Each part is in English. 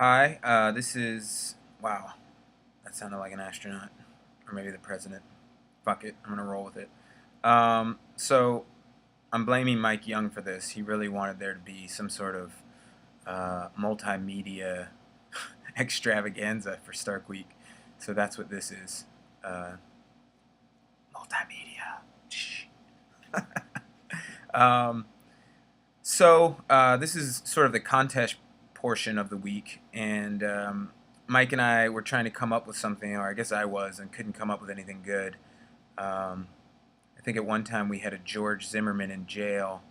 Hi, this is, wow, that sounded like an astronaut, or maybe the president. Fuck it, I'm gonna roll with it. So, I'm blaming Mike Young for this. He really wanted there to be some sort of multimedia extravaganza for Stark Week. So that's what this is. Uh, Multimedia. um, this is sort of the contest portion of the week, and Mike and I were trying to come up with something, or I guess I was, and couldn't come up with anything good. Um, I think at one time we had a George Zimmerman in jail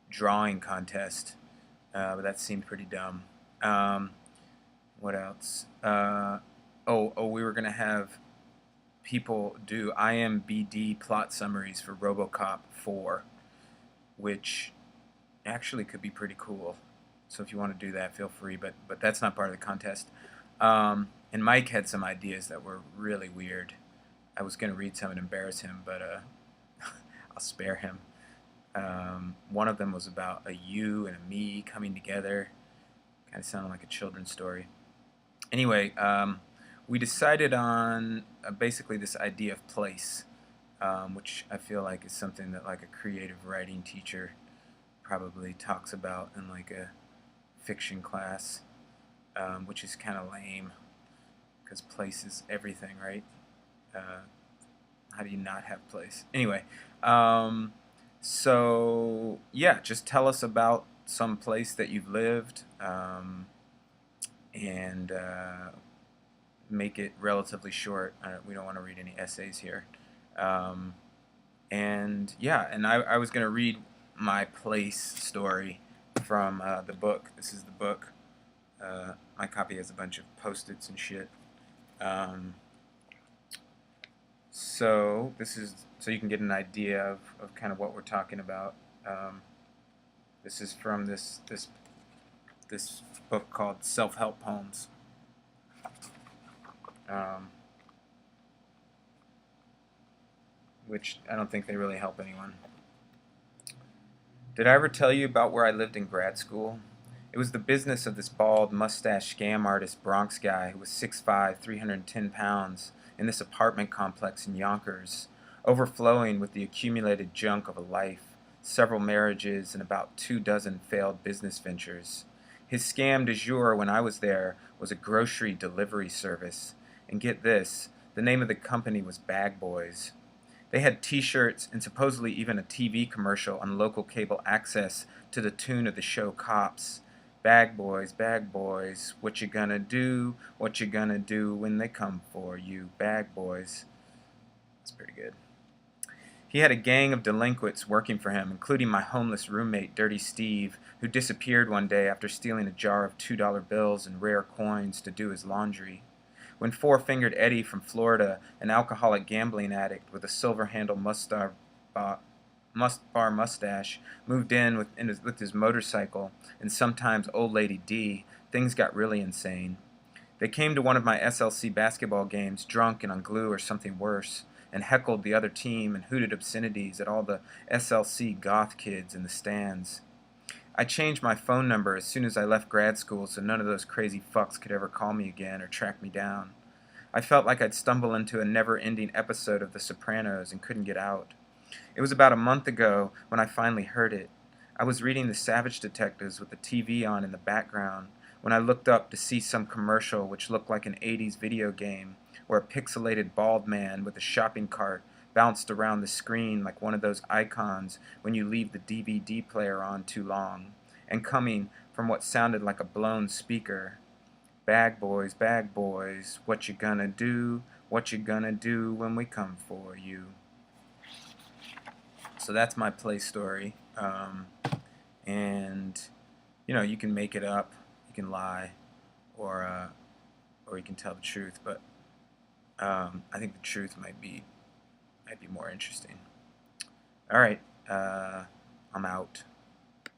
drawing contest, but that seemed pretty dumb. What else? We were gonna have people do IMBD plot summaries for RoboCop 4, which actually could be pretty cool. So if you want to do that, feel free. But that's not part of the contest. And Mike had some ideas that were really weird. I was going to read some and embarrass him, but I'll spare him. One of them was about a you and a me coming together. Kind of sounded like a children's story. Anyway, we decided on basically this idea of place, which I feel like is something that like a creative writing teacher probably talks about in like a fiction class, which is kind of lame because place is everything, right? How do you not have place? Anyway, so yeah, just tell us about some place that you've lived, and make it relatively short. We don't want to read any essays here. Um, and yeah, and I was going to read my place story from the book. This is the book. My copy has a bunch of post-its and shit. So this is so you can get an idea of kind of what we're talking about. This is from this book called Self-Help Poems. Which I don't think they really help anyone. Did I ever tell you about where I lived in grad school? It was the business of this bald, mustache scam artist Bronx guy who was 6'5", 310 pounds, in this apartment complex in Yonkers, overflowing with the accumulated junk of a life, several marriages, and about 24 failed business ventures. His scam du jour when I was there was a grocery delivery service. And get this, the name of the company was Bag Boys. They had t-shirts and supposedly even a TV commercial on local cable access to the tune of the show Cops. Bag boys, what you gonna do? What you gonna do when they come for you? Bag boys. That's pretty good. He had a gang of delinquents working for him, including my homeless roommate, Dirty Steve, who disappeared one day after stealing a jar of $2 bills and rare coins to do his laundry. When Four-Fingered Eddie from Florida, an alcoholic gambling addict with a silver-handled bar mustache, moved in with his motorcycle and sometimes Old Lady D, things got really insane. They came to one of my SLC basketball games drunk and on glue or something worse, and heckled the other team and hooted obscenities at all the SLC goth kids in the stands. I changed my phone number as soon as I left grad school so none of those crazy fucks could ever call me again or track me down. I felt like I'd stumbled into a never-ending episode of The Sopranos and couldn't get out. It was about a month ago when I finally heard it. I was reading The Savage Detectives with the TV on in the background when I looked up to see some commercial which looked like an 80s video game where a pixelated bald man with a shopping cart bounced around the screen like one of those icons when you leave the DVD player on too long, and coming from what sounded like a blown speaker. Bag boys, what you gonna do? What you gonna do when we come for you? So that's my play story. And you know, you can make it up, you can lie, or you can tell the truth. But I think the truth might be more interesting. All right, I'm out.